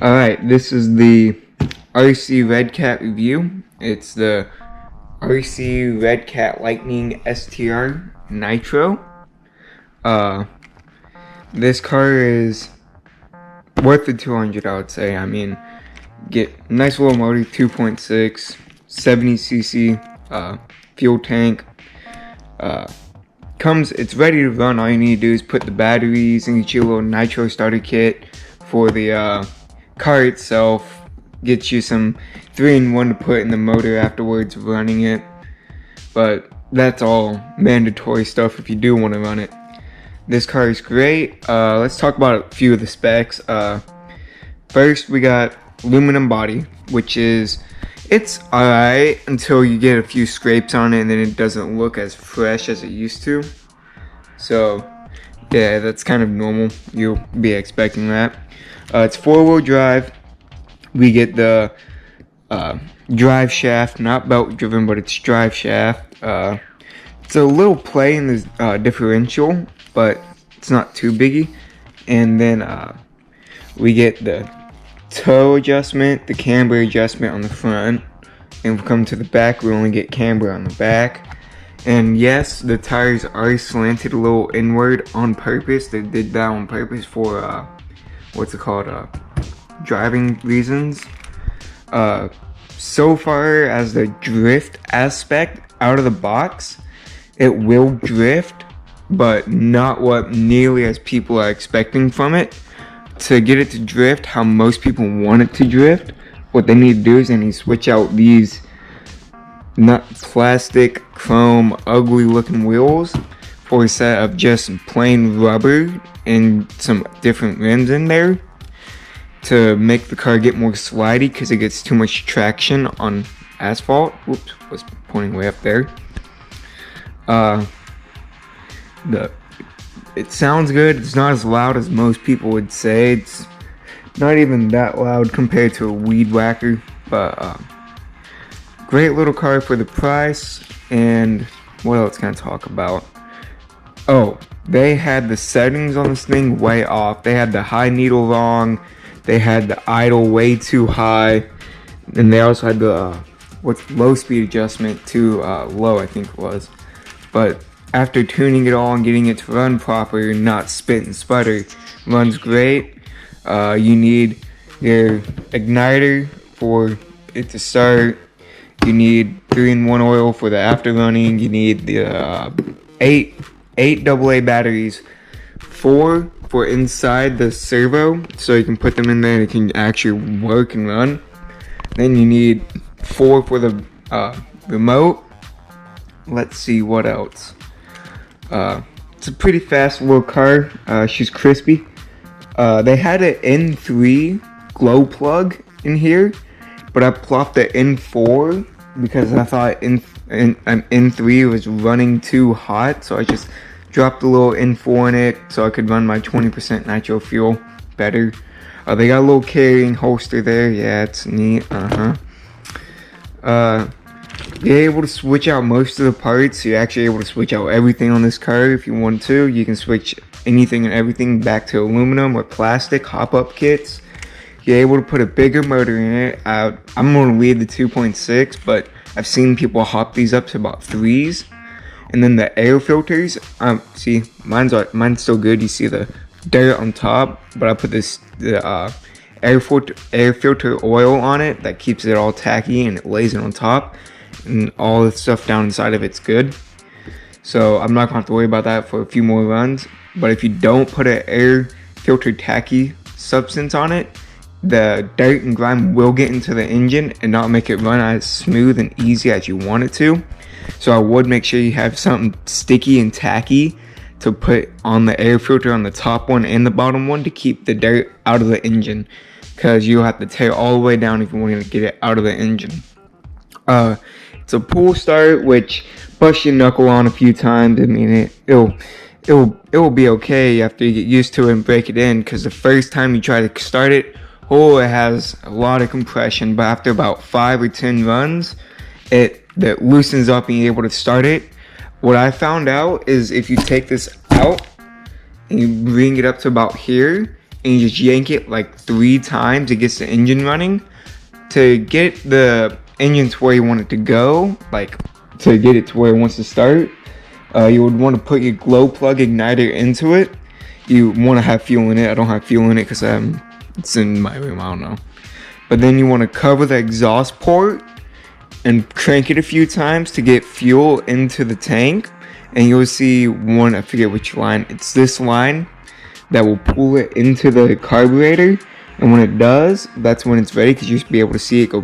Alright, this is the RC RedCat review. It's the RC RedCat Lightning STR Nitro. This car is worth the 200, I would say. I mean, get nice little motor, 2.6, 70cc, fuel tank. It's ready to run. All you need to do is put the batteries and get you a little nitro starter kit for the car itself. Get you some 3-in-1 to put in the motor afterwards running it, but that's all mandatory stuff if you do want to run it. This car is great. Let's talk about a few of the specs. First, we got aluminum body, which is it's alright until you get a few scrapes on it, and then it doesn't look as fresh as it used to. So yeah, that's kind of normal. You'll be expecting that. It's 4-wheel drive. We get the drive shaft, not belt driven, but it's drive shaft. It's a little play in this differential, but it's not too biggy. And then we get the toe adjustment, the camber adjustment on the front, and if we come to the back, we only get camber on the back. And yes, the tires are slanted a little inward on purpose. They did that on purpose for driving reasons. So far as the drift aspect out of the box, it will drift, but not what nearly as people are expecting from it. To get it to drift how most people want it to drift, what they need to do is they need to switch out these not plastic, chrome, ugly looking wheels for a set of just plain rubber and some different rims in there to make the car get more slidey because it gets too much traction on asphalt. Whoops, was pointing way up there. It sounds good. It's not as loud as most people would say. It's not even that loud compared to a weed whacker, but great little car for the price. And what else can I talk about? Oh, they had the settings on this thing way off. They had the high needle wrong. They had the idle way too high, and they also had the low speed adjustment too low, I think it was. But after tuning it all and getting it to run proper, not spit and sputter, runs great. You need your igniter for it to start. You need 3-in-1 oil for the after running. You need the eight AA batteries, 4 for inside the servo, so you can put them in there and it can actually work and run. Then you need 4 for the remote. Let's see what else. It's a pretty fast little car. She's crispy. They had an N3 glow plug in here, but I plopped the N4 because I thought N3 was running too hot, so I just dropped a little N4 in it so I could run my 20% nitro fuel better. They got a little carrying holster there. Yeah, it's neat. You're able to switch out most of the parts. You're actually able to switch out everything on this car if you want to. You can switch anything and everything back to aluminum or plastic hop-up kits. You're able to put a bigger motor in it. I'm going to leave the 2.6, but I've seen people hop these up to about 3s. And then the air filters, see, mine's still good. You see the dirt on top, but I put the air filter oil on it that keeps it all tacky, and it lays it on top, and all the stuff down inside of it's good. So I'm not gonna have to worry about that for a few more runs. But if you don't put an air filter tacky substance on it, the dirt and grime will get into the engine and not make it run as smooth and easy as you want it to. So I would make sure you have something sticky and tacky to put on the air filter on the top one and the bottom one to keep the dirt out of the engine, because you'll have to tear all the way down if you want to get it out of the engine. It's a pull start, which bust your knuckle on a few times. I mean, it will be okay after you get used to it and break it in, because the first time you try to start it, it has a lot of compression, but after about 5 or 10 runs, that loosens up and you're able to start it. What I found out is if you take this out and you bring it up to about here, and you just yank it like 3 times. It gets the engine running. To get the engine to where you want it to go, like to get it to where it wants to start, you would want to put your glow plug igniter into it. You want to have fuel in it. I don't have fuel in it because it's in my room, I don't know. But then you want to cover the exhaust port and crank it a few times to get fuel into the tank. And you'll see one, I forget which line, it's this line that will pull it into the carburetor. And when it does, that's when it's ready, because you'll just be able to see it go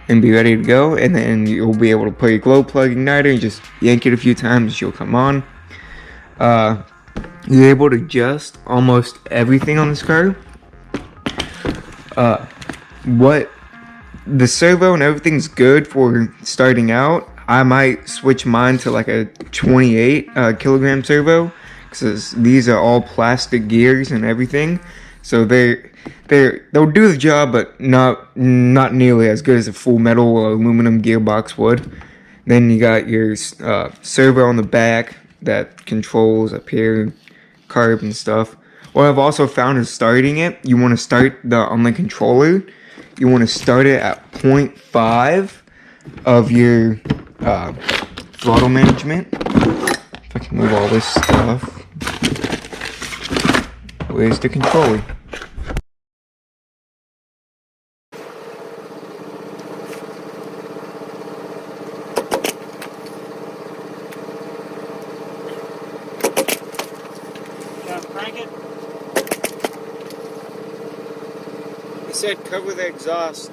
and be ready to go. And then you'll be able to put your glow plug igniter and just yank it a few times, she'll come on. You're able to adjust almost everything on this car. What the servo and everything's good for starting out. I might switch mine to like a 28 kilogram servo, because these are all plastic gears and everything, so they'll do the job, but not nearly as good as a full metal or aluminum gearbox would. Then you got your servo on the back that controls up here, carb and stuff. What I've also found is starting it, you want to start on the controller, you want to start it at 0.5 of your throttle management. If I can move all this stuff. Where's the controller? Crank it. He said cover the exhaust.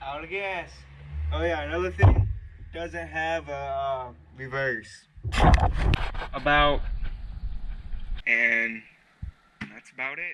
Out of gas. Oh yeah, another thing, doesn't have a reverse. And that's about it.